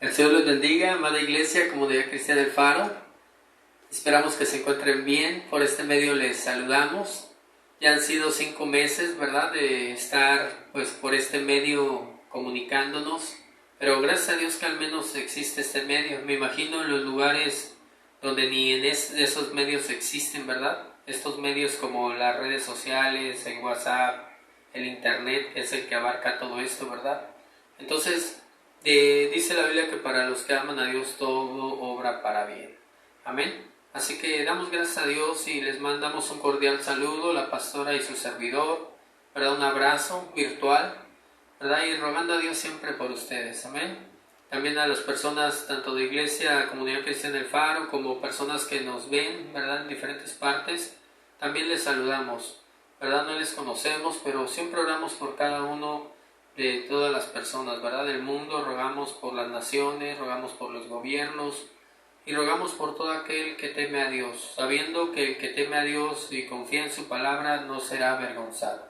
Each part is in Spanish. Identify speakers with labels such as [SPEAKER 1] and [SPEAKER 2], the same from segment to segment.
[SPEAKER 1] El Señor los bendiga, amada iglesia, Comunidad Cristiana del Faro. Esperamos que se encuentren bien. Por este medio les saludamos. Ya han sido 5 meses, ¿verdad?, de estar pues por este medio comunicándonos. Pero gracias a Dios que al menos existe este medio. Me imagino en los lugares donde ni en esos medios existen, ¿verdad? Estos medios como las redes sociales, el WhatsApp, el Internet, que es el que abarca todo esto, ¿verdad? Entonces, dice la Biblia que para los que aman a Dios todo obra para bien. Amén. Así que damos gracias a Dios y les mandamos un cordial saludo, la pastora y su servidor, ¿verdad? Un abrazo virtual, ¿verdad? Y rogando a Dios siempre por ustedes. Amén. También a las personas, tanto de Iglesia, Comunidad Cristiana del Faro, como personas que nos ven, ¿verdad?, en diferentes partes, también les saludamos, ¿verdad? No les conocemos, pero siempre oramos por cada uno de todas las personas, ¿verdad?, del mundo. Rogamos por las naciones, rogamos por los gobiernos y rogamos por todo aquel que teme a Dios, sabiendo que el que teme a Dios y confía en su palabra no será avergonzado.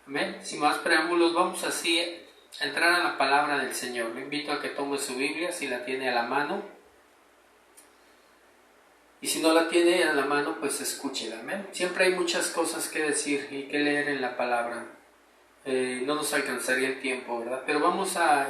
[SPEAKER 1] Amén. Sin más preámbulos, vamos así a entrar a la palabra del Señor. Le invito a que tome su Biblia si la tiene a la mano. Y si no la tiene a la mano, pues escúchela. Amén. Siempre hay muchas cosas que decir y que leer en la palabra. No nos alcanzaría el tiempo, ¿verdad? Pero vamos a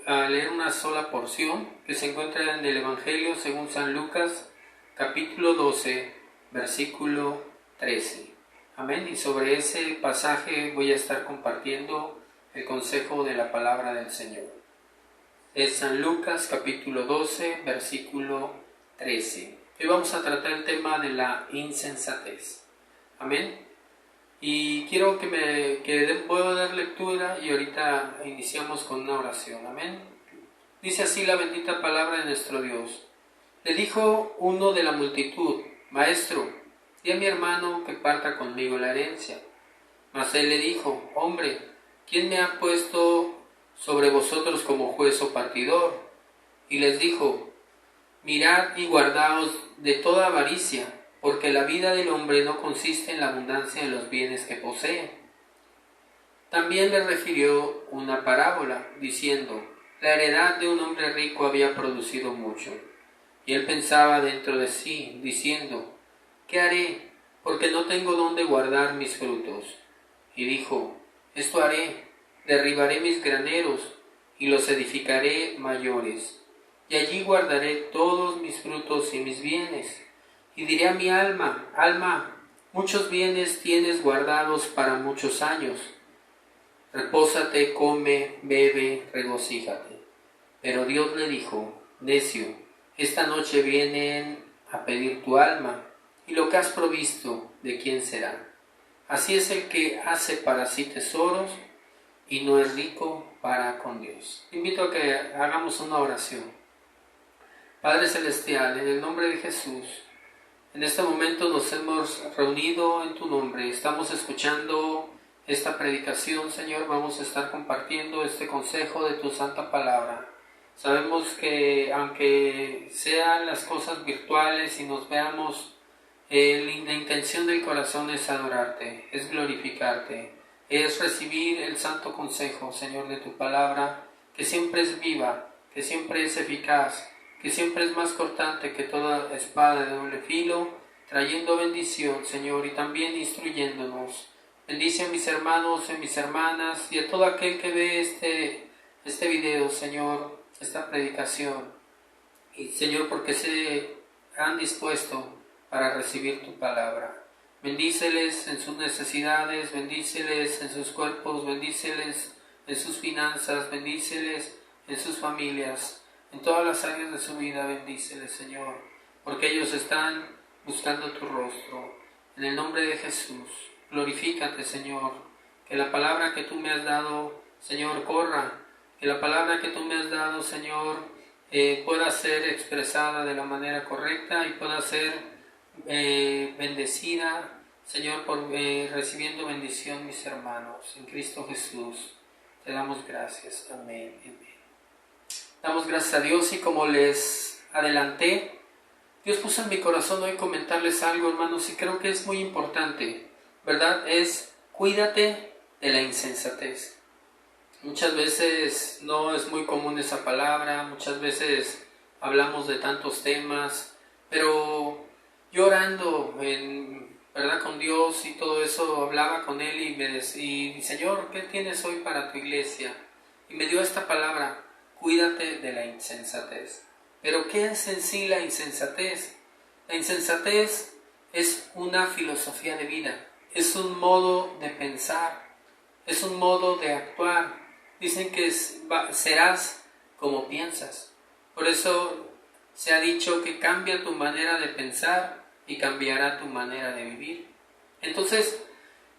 [SPEAKER 1] leer una sola porción que se encuentra en el Evangelio según San Lucas, capítulo 12, versículo 13. Amén. Y sobre ese pasaje voy a estar compartiendo el consejo de la palabra del Señor. Es San Lucas, capítulo 12, versículo 13. Hoy vamos a tratar el tema de la insensatez. Amén. Y quiero voy a dar lectura y ahorita iniciamos con una oración. Amén. Dice así la bendita palabra de nuestro Dios. Le dijo uno de la multitud: Maestro, di a mi hermano que parta conmigo la herencia. Mas él le dijo: Hombre, ¿quién me ha puesto sobre vosotros como juez o partidor? Y les dijo: Mirad y guardaos de toda avaricia, porque la vida del hombre no consiste en la abundancia de los bienes que posee. También le refirió una parábola, diciendo: La heredad de un hombre rico había producido mucho. Y él pensaba dentro de sí, diciendo: ¿Qué haré? Porque no tengo dónde guardar mis frutos. Y dijo: Esto haré, derribaré mis graneros y los edificaré mayores, y allí guardaré todos mis frutos y mis bienes. Y diré a mi alma: Alma, muchos bienes tienes guardados para muchos años. Repósate, come, bebe, regocíjate. Pero Dios le dijo: Necio, esta noche vienen a pedir tu alma, y lo que has provisto, ¿de quién será? Así es el que hace para sí tesoros y no es rico para con Dios. Te invito a que hagamos una oración. Padre Celestial, en el nombre de Jesús, en este momento nos hemos reunido en tu nombre. Estamos escuchando esta predicación, Señor. Vamos a estar compartiendo este consejo de tu santa palabra. Sabemos que aunque sean las cosas virtuales y nos veamos, la intención del corazón es adorarte, es glorificarte, es recibir el santo consejo, Señor, de tu palabra, que siempre es viva, que siempre es eficaz, que siempre es más cortante que toda espada de doble filo, trayendo bendición, Señor, y también instruyéndonos. Bendice a mis hermanos y a mis hermanas y a todo aquel que ve este video, Señor, esta predicación. Y, Señor, porque se han dispuesto para recibir tu palabra. Bendíceles en sus necesidades, bendíceles en sus cuerpos, bendíceles en sus finanzas, bendíceles en sus familias, en todas las áreas de su vida. Bendíceles, Señor, porque ellos están buscando tu rostro. En el nombre de Jesús, glorifícate, Señor, que la palabra que tú me has dado, Señor, corra, que la palabra que tú me has dado, Señor, pueda ser expresada de la manera correcta y pueda ser bendecida, Señor, por recibiendo bendición mis hermanos. En Cristo Jesús te damos gracias. Amén. Amén. Damos gracias a Dios y como les adelanté, Dios puso en mi corazón hoy comentarles algo, hermanos, y creo que es muy importante, ¿verdad? Es: cuídate de la insensatez. Muchas veces no es muy común esa palabra, muchas veces hablamos de tantos temas, pero yo orando ¿verdad? Con Dios y todo eso, hablaba con Él y Señor, ¿qué tienes hoy para tu iglesia? Y me dio esta palabra, cuídate de la insensatez. ¿Pero qué es en sí la insensatez? La insensatez es una filosofía de vida, es un modo de pensar, es un modo de actuar. Dicen que serás como piensas. Por eso se ha dicho que cambia tu manera de pensar y cambiará tu manera de vivir. Entonces,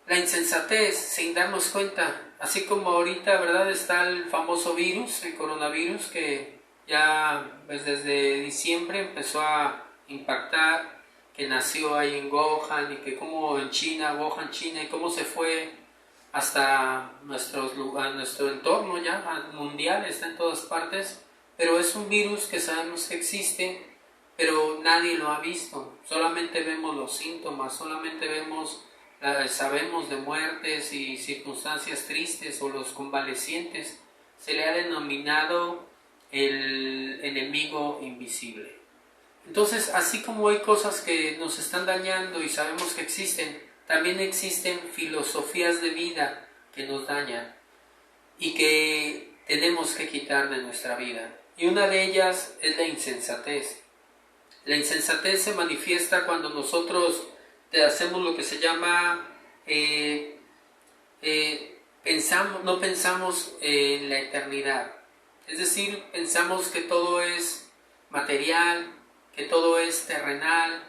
[SPEAKER 1] la insensatez, sin darnos cuenta, así como ahorita, ¿verdad? Está el famoso virus, el coronavirus, que ya pues, desde diciembre empezó a impactar, que nació ahí en Wuhan y que como en China, Wuhan, China, y cómo se fue hasta nuestro entorno ya mundial, está en todas partes, pero es un virus que sabemos que existe, pero nadie lo ha visto, solamente vemos los síntomas, solamente sabemos de muertes y circunstancias tristes o los convalecientes. Se le ha denominado el enemigo invisible. Entonces, así como hay cosas que nos están dañando y sabemos que existen, también existen filosofías de vida que nos dañan y que tenemos que quitar de nuestra vida. Y una de ellas es la insensatez. La insensatez se manifiesta cuando nosotros hacemos lo que se llama no pensamos en la eternidad. Es decir, pensamos que todo es material, que todo es terrenal,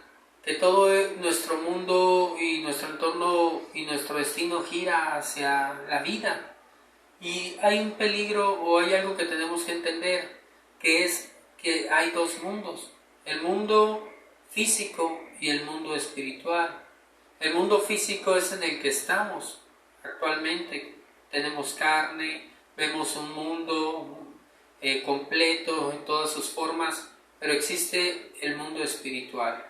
[SPEAKER 1] que todo nuestro mundo y nuestro entorno y nuestro destino gira hacia la vida. Y hay un peligro o hay algo que tenemos que entender, que es que hay dos mundos, el mundo físico y el mundo espiritual. El mundo físico es en el que estamos actualmente, tenemos carne, vemos un mundo completo en todas sus formas, pero existe el mundo espiritual.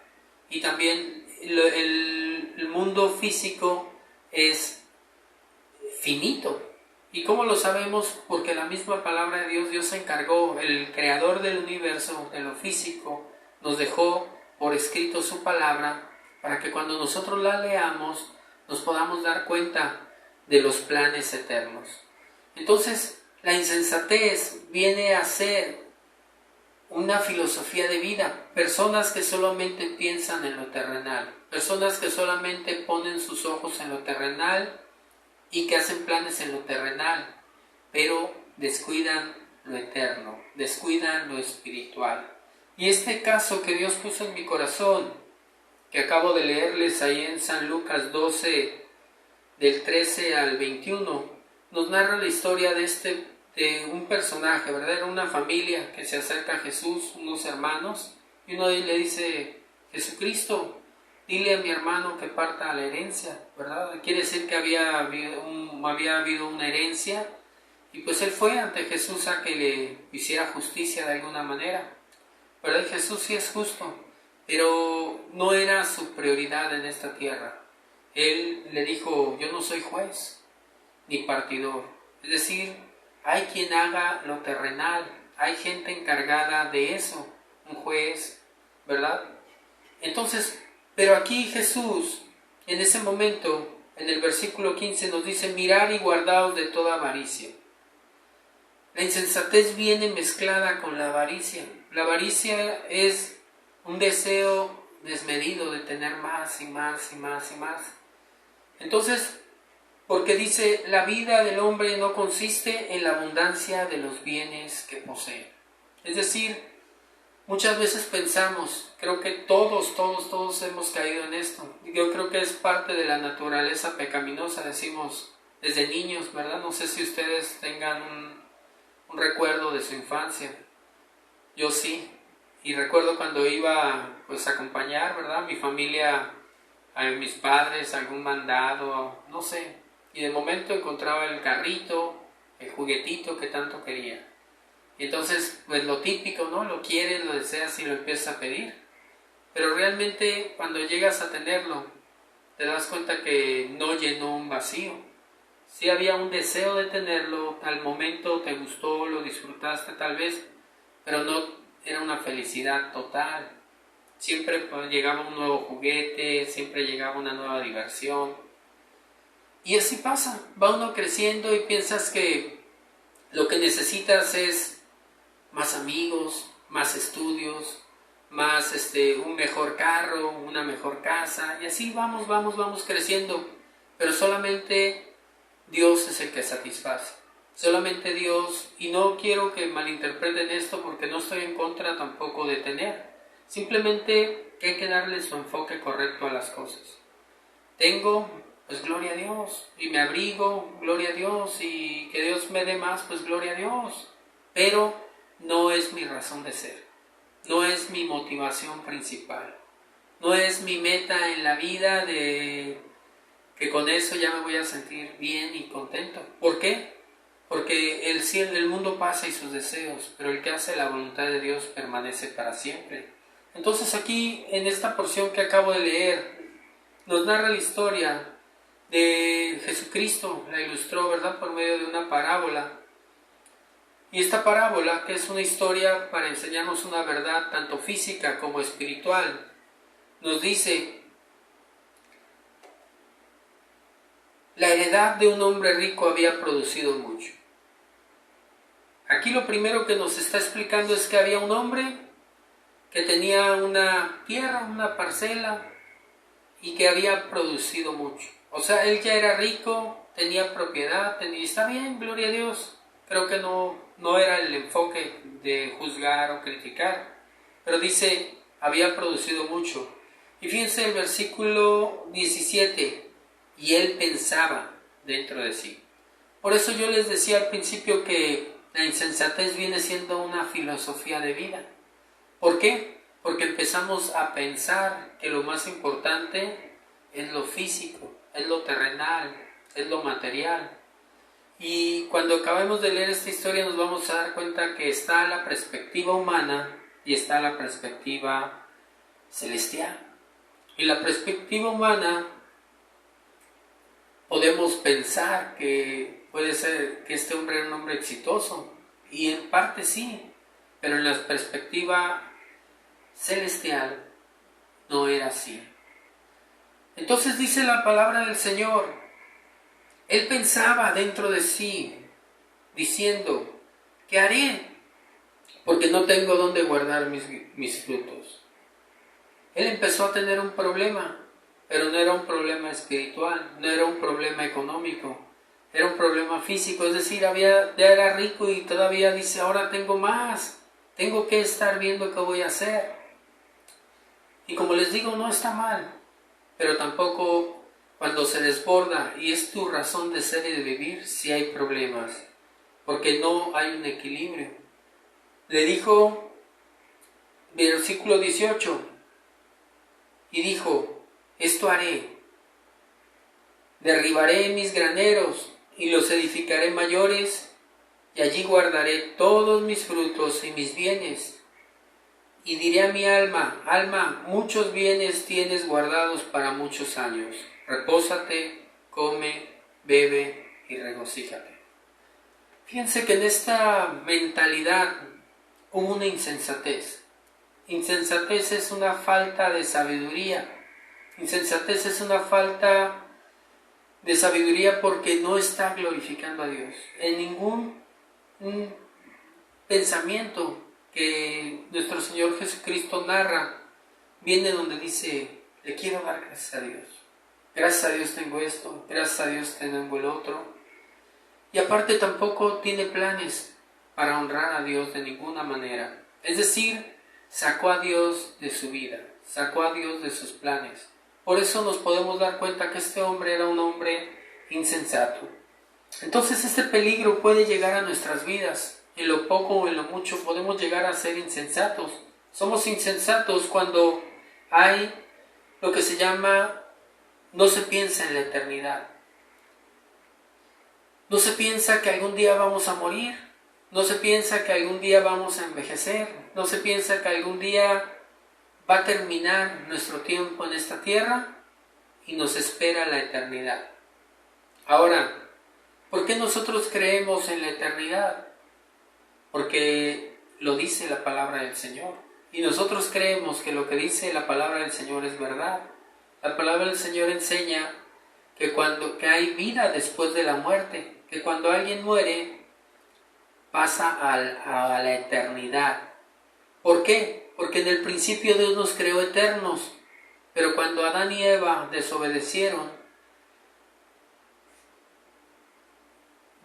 [SPEAKER 1] Y también el mundo físico es finito. ¿Y cómo lo sabemos? Porque la misma palabra de Dios se encargó, el creador del universo, de lo físico, nos dejó por escrito su palabra para que cuando nosotros la leamos nos podamos dar cuenta de los planes eternos. Entonces, la insensatez viene a ser una filosofía de vida, personas que solamente piensan en lo terrenal, personas que solamente ponen sus ojos en lo terrenal y que hacen planes en lo terrenal, pero descuidan lo eterno, descuidan lo espiritual. Y este caso que Dios puso en mi corazón, que acabo de leerles ahí en San Lucas 12, del 13 al 21, nos narra la historia de un personaje, ¿verdad? Era una familia que se acerca a Jesús, unos hermanos, y uno de ellos le dice: Jesucristo, dile a mi hermano que parta la herencia, ¿verdad? Quiere decir que había habido una herencia, y pues él fue ante Jesús a que le hiciera justicia de alguna manera, ¿verdad? Jesús sí es justo, pero no era su prioridad en esta tierra. Él le dijo: yo no soy juez ni partidor, es decir, hay quien haga lo terrenal, hay gente encargada de eso, un juez, ¿verdad? Entonces, pero aquí Jesús, en ese momento, en el versículo 15 nos dice: mirad y guardaos de toda avaricia. La insensatez viene mezclada con la avaricia. La avaricia es un deseo desmedido de tener más y más y más y más. Entonces, porque dice: la vida del hombre no consiste en la abundancia de los bienes que posee. Es decir, muchas veces pensamos, creo que todos hemos caído en esto. Yo creo que es parte de la naturaleza pecaminosa, decimos desde niños, ¿verdad? No sé si ustedes tengan un recuerdo de su infancia. Yo sí. Y recuerdo cuando iba pues a acompañar, ¿verdad? A mi familia, a mis padres, algún mandado, no sé. Y de momento encontraba el carrito, el juguetito que tanto quería. Y entonces, pues lo típico, ¿no? Lo quieres, lo deseas y lo empiezas a pedir. Pero realmente cuando llegas a tenerlo, te das cuenta que no llenó un vacío, Sí había un deseo de tenerlo, al momento te gustó, lo disfrutaste tal vez, pero no era una felicidad total. Siempre pues, llegaba un nuevo juguete, siempre llegaba una nueva diversión. Y así pasa, va uno creciendo y piensas que lo que necesitas es más amigos, más estudios, más un mejor carro, una mejor casa, y así vamos creciendo. Pero solamente Dios es el que satisface. Solamente Dios, y no quiero que malinterpreten esto porque no estoy en contra tampoco de tener. Simplemente que hay que darle su enfoque correcto a las cosas. Tengo, pues gloria a Dios, y me abrigo, gloria a Dios, y que Dios me dé más, pues gloria a Dios. Pero no es mi razón de ser, no es mi motivación principal, no es mi meta en la vida de que con eso ya me voy a sentir bien y contento. ¿Por qué? Porque el mundo pasa y sus deseos, pero el que hace la voluntad de Dios permanece para siempre. Entonces aquí, en esta porción que acabo de leer, nos narra la historia de Jesucristo, la ilustró, ¿verdad?, por medio de una parábola. Y esta parábola, que es una historia para enseñarnos una verdad tanto física como espiritual, nos dice: la heredad de un hombre rico había producido mucho. Aquí lo primero que nos está explicando es que había un hombre que tenía una tierra, una parcela, y que había producido mucho. O sea, él ya era rico, tenía propiedad, está bien, gloria a Dios. Creo que no era el enfoque de juzgar o criticar, pero dice, había producido mucho. Y fíjense el versículo 17, y él pensaba dentro de sí. Por eso yo les decía al principio que la insensatez viene siendo una filosofía de vida. ¿Por qué? Porque empezamos a pensar que lo más importante es lo físico, es lo terrenal, es lo material. Y cuando acabemos de leer esta historia nos vamos a dar cuenta que está la perspectiva humana y está la perspectiva celestial. Y la perspectiva humana podemos pensar que puede ser que este hombre era un hombre exitoso, y en parte sí, pero en la perspectiva celestial no era así. Entonces dice la palabra del Señor, él pensaba dentro de sí, diciendo, ¿qué haré? Porque no tengo dónde guardar mis frutos. Él empezó a tener un problema, pero no era un problema espiritual, no era un problema económico, era un problema físico, es decir, ya era rico y todavía dice, ahora tengo más, tengo que estar viendo qué voy a hacer. Y como les digo, no está mal, pero tampoco cuando se desborda y es tu razón de ser y de vivir, sí hay problemas, porque no hay un equilibrio. Le dijo, versículo 18, y dijo, esto haré, derribaré mis graneros y los edificaré mayores, y allí guardaré todos mis frutos y mis bienes. Y diré a mi alma, alma, muchos bienes tienes guardados para muchos años. Repósate, come, bebe y regocíjate. Fíjense que en esta mentalidad hubo una insensatez. Insensatez es una falta de sabiduría. Insensatez es una falta de sabiduría porque no está glorificando a Dios. En ningún pensamiento que nuestro Señor Jesucristo narra, viene donde dice, le quiero dar gracias a Dios. Gracias a Dios tengo esto, gracias a Dios tengo el otro. Y aparte tampoco tiene planes para honrar a Dios de ninguna manera. Es decir, sacó a Dios de su vida, sacó a Dios de sus planes. Por eso nos podemos dar cuenta que este hombre era un hombre insensato. Entonces este peligro puede llegar a nuestras vidas. En lo poco o en lo mucho podemos llegar a ser insensatos. Somos insensatos cuando hay lo que se llama, no se piensa en la eternidad. No se piensa que algún día vamos a morir. No se piensa que algún día vamos a envejecer. No se piensa que algún día va a terminar nuestro tiempo en esta tierra y nos espera la eternidad. Ahora, ¿Por qué nosotros creemos en la eternidad? Porque lo dice la palabra del Señor. Y nosotros creemos que lo que dice la palabra del Señor es verdad. La palabra del Señor enseña que hay vida después de la muerte, que cuando alguien muere pasa a la eternidad. ¿Por qué? Porque en el principio Dios nos creó eternos, pero cuando Adán y Eva desobedecieron,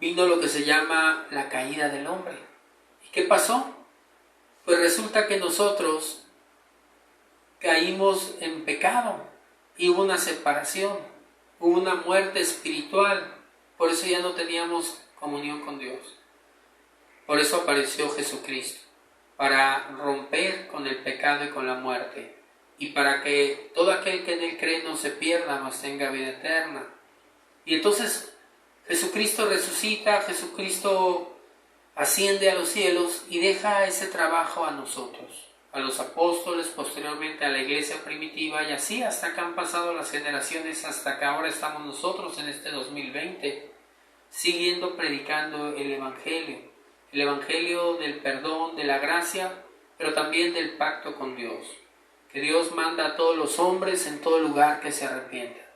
[SPEAKER 1] vino lo que se llama la caída del hombre. ¿Y qué pasó? Pues resulta que nosotros caímos en pecado y hubo una separación, hubo una muerte espiritual, por eso ya no teníamos comunión con Dios. Por eso apareció Jesucristo, para romper con el pecado y con la muerte, y para que todo aquel que en Él cree no se pierda, mas tenga vida eterna. Y entonces Jesucristo resucita, Jesucristo asciende a los cielos y deja ese trabajo a nosotros, a los apóstoles, posteriormente a la iglesia primitiva, y así hasta que han pasado las generaciones, hasta que ahora estamos nosotros en este 2020, siguiendo predicando el Evangelio del perdón, de la gracia, pero también del pacto con Dios, que Dios manda a todos los hombres en todo lugar que se arrepientan.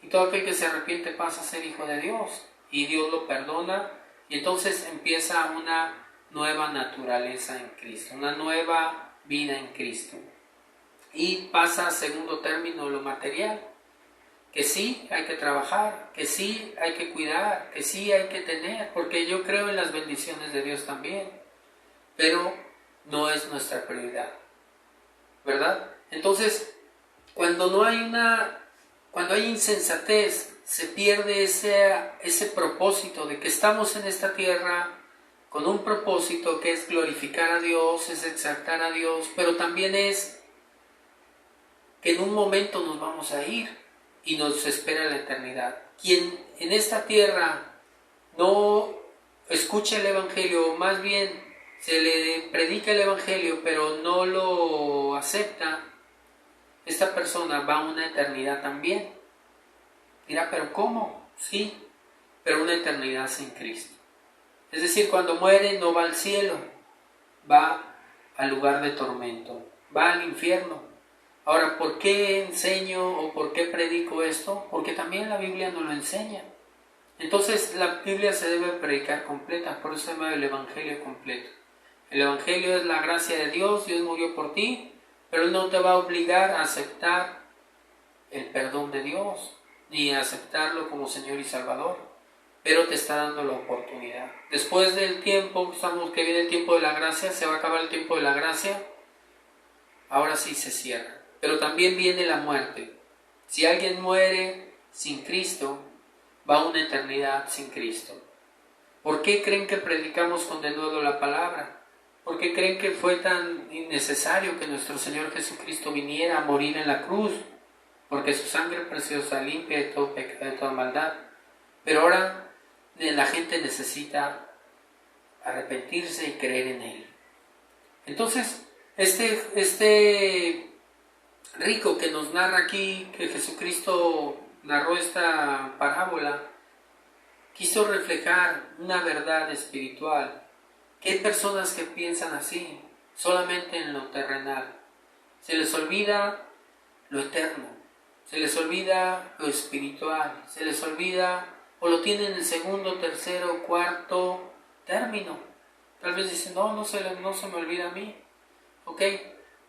[SPEAKER 1] Y todo aquel que se arrepiente pasa a ser hijo de Dios, y Dios lo perdona, y entonces empieza una nueva naturaleza en Cristo, una nueva vida en Cristo. Y pasa a segundo término lo material, que sí hay que trabajar, que sí hay que cuidar, que sí hay que tener, porque yo creo en las bendiciones de Dios también, pero no es nuestra prioridad, ¿verdad? Entonces, cuando hay insensatez, se pierde ese propósito de que estamos en esta tierra con un propósito que es glorificar a Dios, es exaltar a Dios, pero también es que en un momento nos vamos a ir y nos espera la eternidad. Quien en esta tierra no escucha el Evangelio, o más bien se le predica el Evangelio pero no lo acepta, esta persona va a una eternidad también. Dirá, ¿pero cómo? Sí, pero una eternidad sin Cristo. Es decir, cuando muere no va al cielo, va al lugar de tormento, va al infierno. Ahora, ¿por qué enseño o por qué predico esto? Porque también la Biblia nos lo enseña. Entonces, la Biblia se debe predicar completa, por eso se llama el Evangelio completo. El Evangelio es la gracia de Dios, Dios murió por ti, pero Él no te va a obligar a aceptar el perdón de Dios, ni a aceptarlo como Señor y Salvador, pero te está dando la oportunidad. Después del tiempo, estamos que viene el tiempo de la gracia, se va a acabar el tiempo de la gracia, ahora sí se cierra. Pero también viene la muerte. Si alguien muere sin Cristo, va a una eternidad sin Cristo. ¿Por qué creen que predicamos con denuedo la palabra? ¿Por qué creen que fue tan innecesario que nuestro Señor Jesucristo viniera a morir en la cruz? Porque su sangre preciosa limpia de todo pecado, de toda maldad. Pero ahora la gente necesita arrepentirse y creer en Él. Entonces, este rico que nos narra aquí, que Jesucristo narró esta parábola, quiso reflejar una verdad espiritual, que hay personas que piensan así, solamente en lo terrenal. Se les olvida lo eterno, se les olvida lo espiritual, se les olvida o lo tienen en segundo, tercero, cuarto término. Tal vez dicen, no se me olvida a mí. Ok,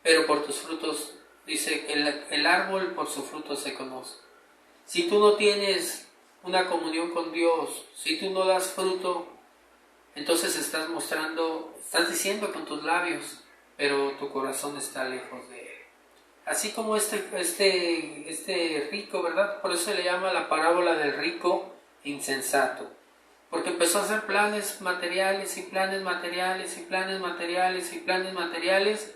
[SPEAKER 1] pero por tus frutos, dice, el árbol por su fruto se conoce. Si tú no tienes una comunión con Dios, si tú no das fruto, entonces estás diciendo con tus labios, pero tu corazón está lejos de Él. Así como este rico, ¿verdad? Por eso se le llama la parábola del rico insensato. Porque empezó a hacer planes materiales y planes materiales y planes materiales y planes materiales,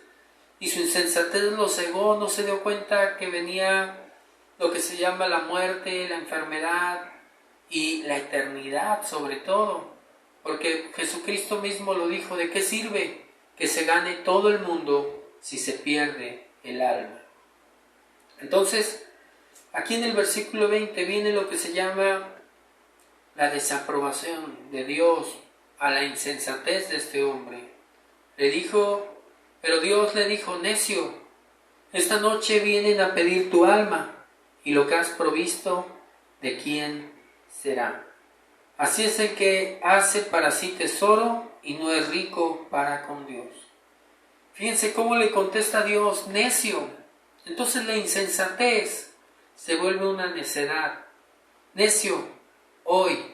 [SPEAKER 1] y su insensatez lo cegó, no se dio cuenta que venía lo que se llama la muerte, la enfermedad y la eternidad sobre todo. Porque Jesucristo mismo lo dijo, ¿de qué sirve que se gane todo el mundo si se pierde el alma? Entonces, aquí en el versículo 20 viene lo que se llama la desaprobación de Dios a la insensatez de este hombre. Pero Dios le dijo: necio, esta noche vienen a pedir tu alma, y lo que has provisto, ¿de quién será? Así es el que hace para sí tesoro y no es rico para con Dios. Fíjense cómo le contesta Dios: necio. Entonces la insensatez se vuelve una necedad. Necio, hoy.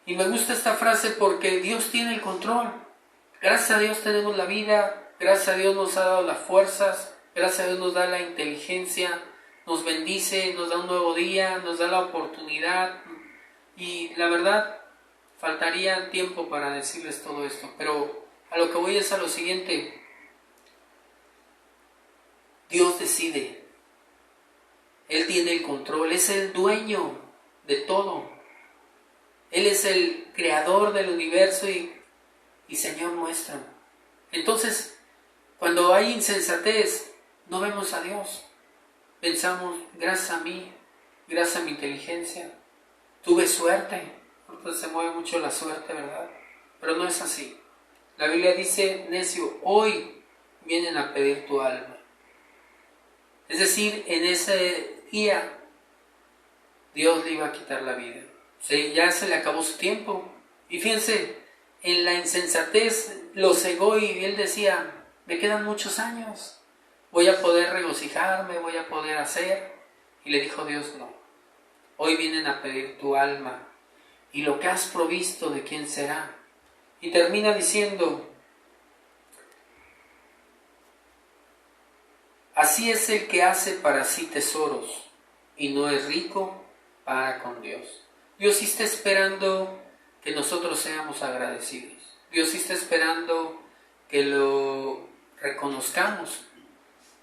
[SPEAKER 1] Y me gusta esta frase porque Dios tiene el control. Gracias a Dios tenemos la vida, gracias a Dios nos ha dado las fuerzas, gracias a Dios nos da la inteligencia, nos bendice, nos da un nuevo día, nos da la oportunidad. Y la verdad, faltaría tiempo para decirles todo esto, pero a lo que voy es a lo siguiente. Dios decide. Él tiene el control, es el dueño de todo. Él es el creador del universo y Señor nuestro. Entonces, cuando hay insensatez, no vemos a Dios. Pensamos: gracias a mí, gracias a mi inteligencia, tuve suerte. Entonces se mueve mucho la suerte, ¿verdad? Pero no es así. La Biblia dice: necio, hoy vienen a pedir tu alma. Es decir, en ese día Dios le iba a quitar la vida. Sí, ya se le acabó su tiempo. Y fíjense, en la insensatez lo cegó y él decía: me quedan muchos años, voy a poder regocijarme, voy a poder hacer. Y le dijo Dios: no, hoy vienen a pedir tu alma, y lo que has provisto, ¿de quién será? Y termina diciendo: así es el que hace para sí tesoros y no es rico para con Dios. Dios sí está esperando que nosotros seamos agradecidos. Dios sí está esperando que lo reconozcamos,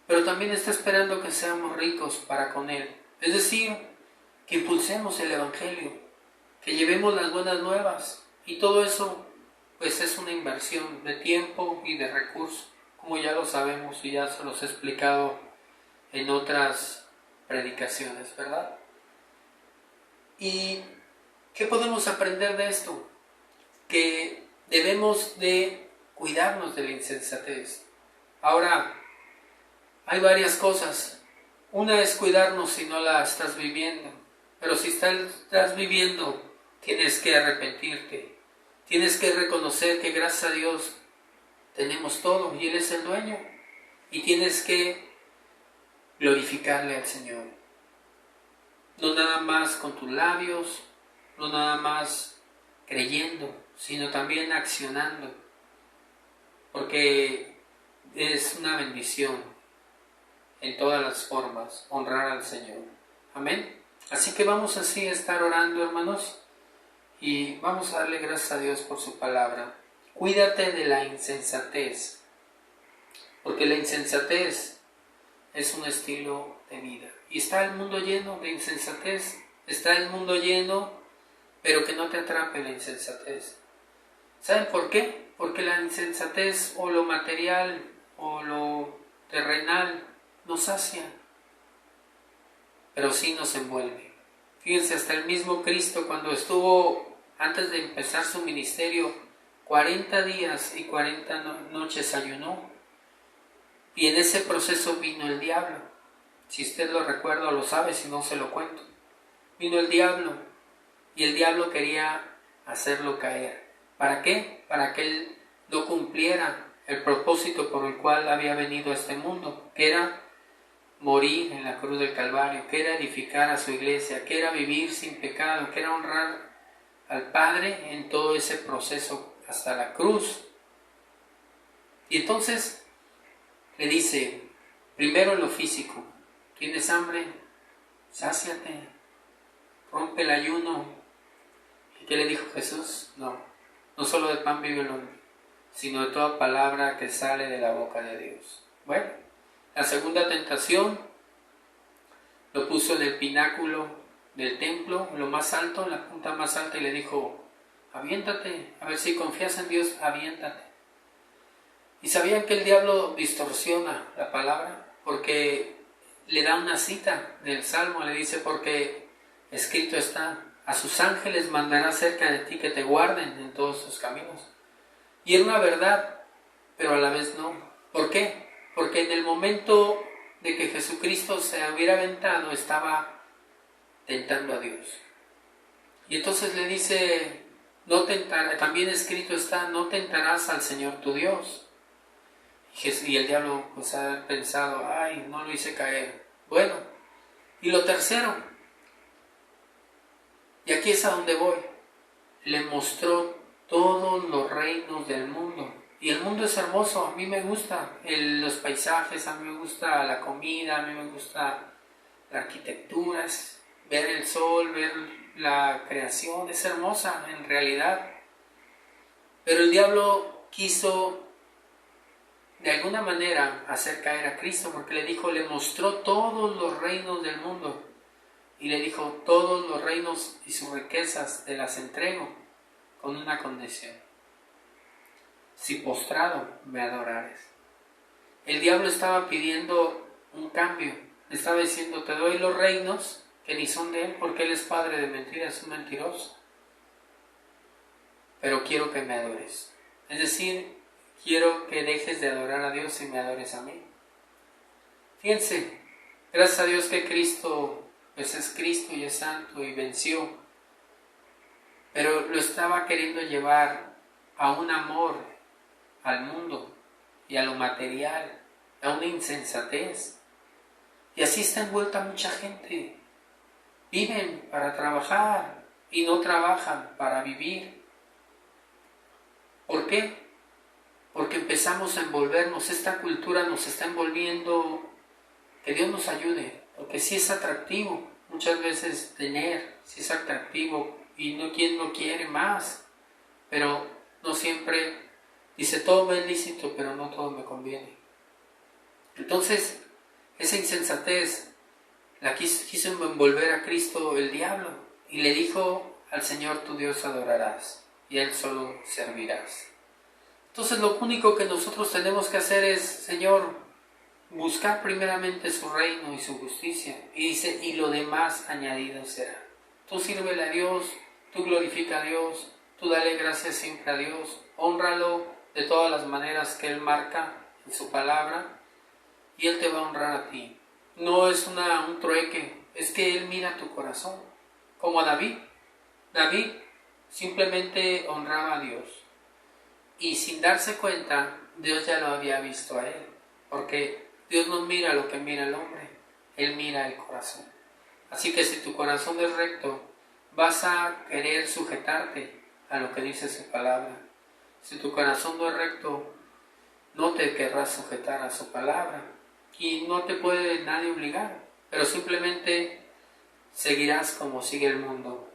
[SPEAKER 1] pero también está esperando que seamos ricos para con Él. Es decir, que impulsemos el Evangelio, que llevemos las buenas nuevas, y todo eso pues es una inversión de tiempo y de recursos, como ya lo sabemos y ya se los he explicado en otras predicaciones, ¿verdad? ¿Y qué podemos aprender de esto? Que debemos de cuidarnos de la insensatez. Ahora, hay varias cosas. Una es cuidarnos si no la estás viviendo, pero si estás viviendo, tienes que arrepentirte. Tienes que reconocer que gracias a Dios tenemos todo y Él es el dueño. Y tienes que glorificarle al Señor. No nada más con tus labios, no nada más creyendo, sino también accionando. Porque es una bendición en todas las formas honrar al Señor. Amén. Así que vamos así a estar orando, hermanos, y vamos a darle gracias a Dios por su palabra. Cuídate de la insensatez, porque la insensatez es un estilo de vida. Y está el mundo lleno de insensatez, está el mundo lleno, pero que no te atrape la insensatez. ¿Saben por qué? Porque la insensatez o lo material o lo terrenal nos sacia, pero sí nos envuelve. Fíjense, hasta el mismo Cristo, cuando estuvo, antes de empezar su ministerio, 40 días y 40 noches ayunó, y en ese proceso vino el diablo. Si usted lo recuerda o lo sabe, si no se lo cuento. Vino el diablo, y el diablo quería hacerlo caer. ¿Para qué? Para que él no cumpliera el propósito por el cual había venido a este mundo, que era morir en la cruz del Calvario, que era edificar a su iglesia, que era vivir sin pecado, que era honrar al Padre en todo ese proceso hasta la cruz. Y entonces le dice, primero en lo físico: ¿tienes hambre? Sáciate, rompe el ayuno. ¿Y qué le dijo Jesús? No solo de pan vive el hombre, sino de toda palabra que sale de la boca de Dios. Bueno, la segunda tentación lo puso en el pináculo del templo, en lo más alto, en la punta más alta, y le dijo: aviéntate, a ver si confías en Dios, aviéntate. Y sabían que el diablo distorsiona la palabra, porque le da una cita del Salmo, le dice: porque escrito está, a sus ángeles mandará cerca de ti que te guarden en todos tus caminos. Y era una verdad, pero a la vez no. ¿Por qué? Porque en el momento de que Jesucristo se hubiera aventado, estaba tentando a Dios. Y entonces le dice, también escrito está, no tentarás al Señor tu Dios. Y el diablo pues ha pensado, ay, no lo hice caer. Bueno, y lo tercero, y aquí es a donde voy, le mostró todos los reinos del mundo. Y el mundo es hermoso, a mí me gusta los paisajes, a mí me gusta la comida, a mí me gusta la arquitectura, ver el sol, ver la creación, es hermosa en realidad. Pero el diablo quiso de alguna manera hacer caer a Cristo, porque le mostró todos los reinos del mundo. Y le dijo, todos los reinos y sus riquezas te las entrego con una condición: si postrado me adorares. El diablo estaba pidiendo un cambio. Le estaba diciendo, te doy los reinos que ni son de él, porque él es padre de mentiras, es un mentiroso. Pero quiero que me adores. Es decir, quiero que dejes de adorar a Dios y me adores a mí. Fíjense, gracias a Dios que Cristo pues es Cristo y es santo y venció. Pero lo estaba queriendo llevar a un amor al mundo y a lo material, a una insensatez. Y así está envuelta mucha gente. Viven para trabajar y no trabajan para vivir. ¿Por qué? Porque empezamos a envolvernos, esta cultura nos está envolviendo. Que Dios nos ayude, porque sí es atractivo muchas veces tener, sí es atractivo y quien no quiere más, pero no siempre. Dice, todo me es lícito, pero no todo me conviene. Entonces, esa insensatez la quiso envolver a Cristo el diablo y le dijo, al Señor tu Dios adorarás y a Él solo servirás. Entonces lo único que nosotros tenemos que hacer es, Señor, buscar primeramente su reino y su justicia. Y dice, y lo demás añadido será. Tú sírvele a Dios, tú glorifica a Dios, tú dale gracias siempre a Dios, hónralo de todas las maneras que Él marca en su palabra, y Él te va a honrar a ti. No es un trueque, es que Él mira tu corazón. Como a David. David simplemente honraba a Dios. Y sin darse cuenta, Dios ya lo había visto a él. Porque Dios no mira lo que mira el hombre, Él mira el corazón. Así que si tu corazón es recto, vas a querer sujetarte a lo que dice su palabra. Si tu corazón no es recto, no te querrás sujetar a su palabra. Y no te puede nadie obligar, pero simplemente seguirás como sigue el mundo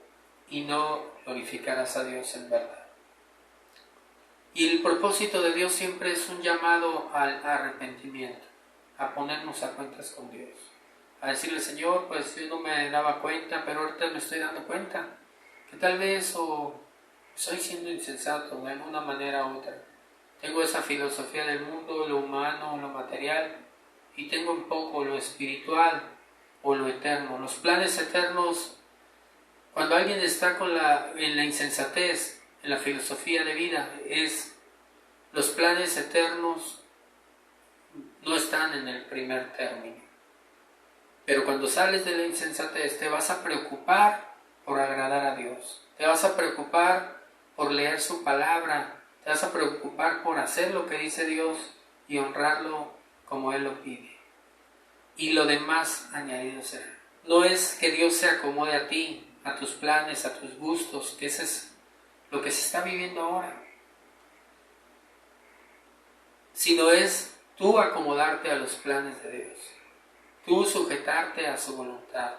[SPEAKER 1] y no glorificarás a Dios en verdad. Y el propósito de Dios siempre es un llamado al arrepentimiento, a ponernos a cuentas con Dios, a decirle, Señor, pues yo no me daba cuenta, pero ahorita me estoy dando cuenta, que tal vez estoy siendo insensato de alguna manera u otra. Tengo esa filosofía del mundo, lo humano, lo material, y tengo un poco lo espiritual o lo eterno. Los planes eternos, cuando alguien está en la insensatez, en la filosofía de vida, los planes eternos no están en el primer término. Pero cuando sales de la insensatez te vas a preocupar por agradar a Dios. Te vas a preocupar por leer su palabra. Te vas a preocupar por hacer lo que dice Dios y honrarlo como Él lo pide. Y lo demás añadido será. No es que Dios se acomode a ti, a tus planes, a tus gustos, que ese es lo que se está viviendo ahora. Sino es tú acomodarte a los planes de Dios. Tú sujetarte a su voluntad.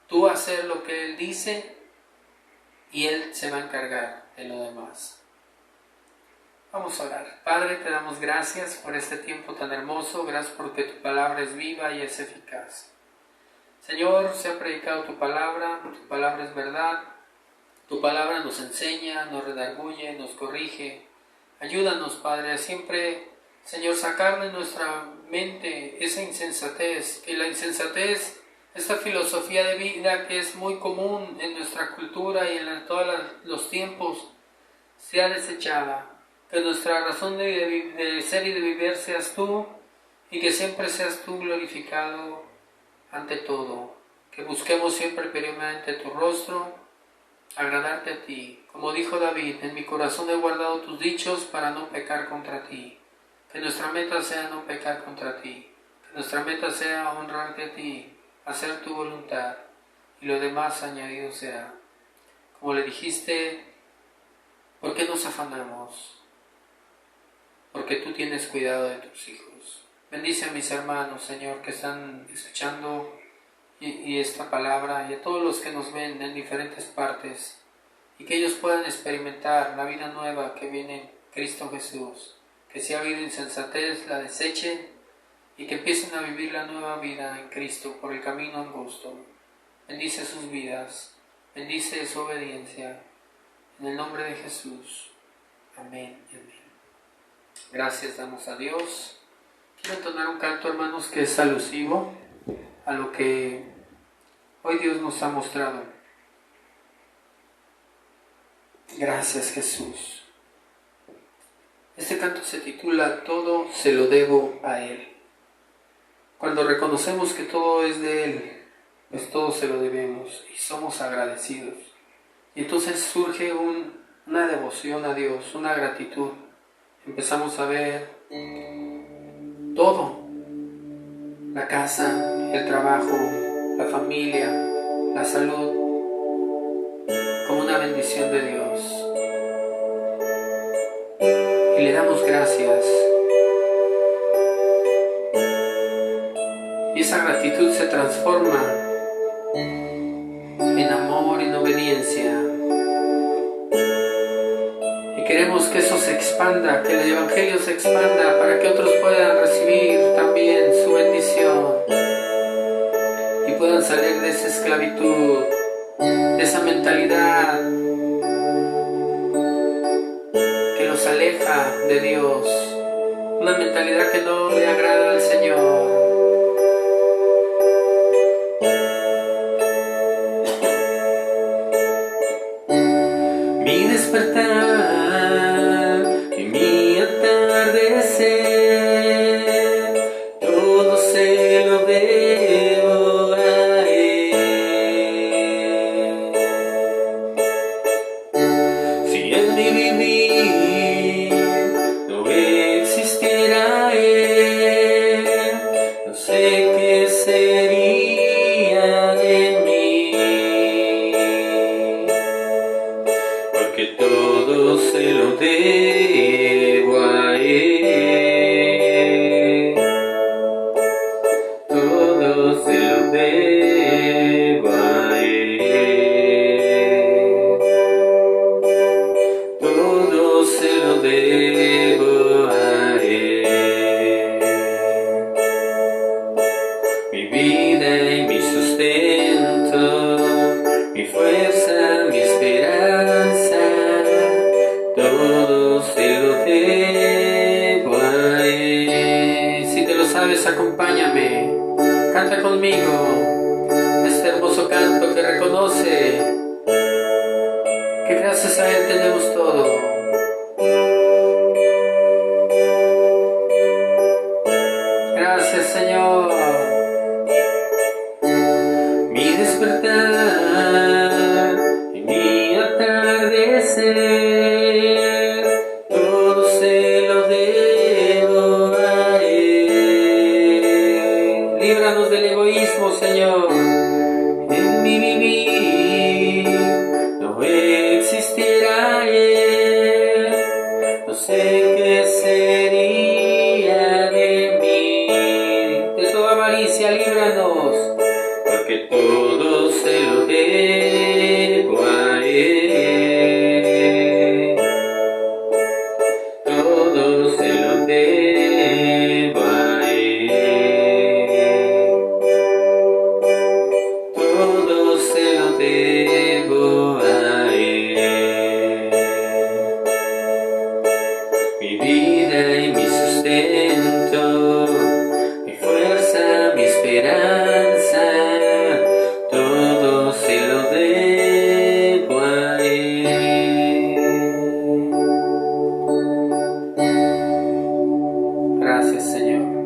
[SPEAKER 1] Tú hacer lo que Él dice y Él se va a encargar de lo demás. Vamos a orar. Padre, te damos gracias por este tiempo tan hermoso. Gracias porque tu palabra es viva y es eficaz. Señor, se ha predicado tu palabra es verdad. Tu palabra nos enseña, nos redarguye, nos corrige. Ayúdanos, Padre, a siempre, Señor, sacar de nuestra mente esa insensatez, que la insensatez esta filosofía de vida que es muy común en nuestra cultura y en todos los tiempos, sea desechada. Que nuestra razón de ser y de vivir seas tú, y que siempre seas tú glorificado ante todo. Que busquemos siempre primeramente tu rostro, agradarte a ti. Como dijo David, en mi corazón he guardado tus dichos para no pecar contra ti. Que nuestra meta sea no pecar contra ti. Que nuestra meta sea honrarte a ti, hacer tu voluntad, y lo demás añadido será. Como le dijiste, ¿por qué nos afanamos? Porque tú tienes cuidado de tus hijos. Bendice a mis hermanos, Señor, que están escuchando y esta palabra, y a todos los que nos ven en diferentes partes, y que ellos puedan experimentar la vida nueva que viene en Cristo Jesús. Que si ha habido insensatez, la desechen, y que empiecen a vivir la nueva vida en Cristo por el camino angosto. Bendice sus vidas, bendice su obediencia, en el nombre de Jesús. Amén y amén. Gracias damos a Dios. Quiero entonar un canto, hermanos, que es alusivo a lo que hoy Dios nos ha mostrado. Gracias, Jesús. Este canto se titula Todo se lo debo a Él. Cuando reconocemos que todo es de Él, pues todo se lo debemos y somos agradecidos. Y entonces surge una devoción a Dios, una gratitud. Empezamos a ver todo: la casa, el trabajo, la familia, la salud, como una bendición de Dios. Y le damos gracias. Y esa gratitud se transforma en amor, en obediencia. Y queremos que eso se expanda, que el Evangelio se expanda para que otros puedan recibir también su bendición y puedan salir de esa esclavitud, de esa mentalidad que los aleja de Dios, una mentalidad que no le agrada al Señor. Mi despertar y mi atardecer, todo se lo debo a Él. Si en mi vivir no existiera Él, no sé qué sería de mí. Porque todo se lo debo a Él. Todo se lo debo a Él. Todo se lo debo a Él. Mi vida y mi sustento, mi fuerza, mi esperanza, todo se lo debo a Él. Si te lo sabes, acompáñame, canta conmigo este hermoso canto que reconoce que gracias a Él tenemos todo. Gracias, Señor. Mi despertar y mi atardecer, todo se lo debo a Él. Líbranos del egoísmo, Señor. En mi vivir no existirá Él, no sé qué sería de mí. De toda avaricia, líbranos, porque todo se lo debo a Él. Todo se lo debo a Él. Todo se gracias, Señor.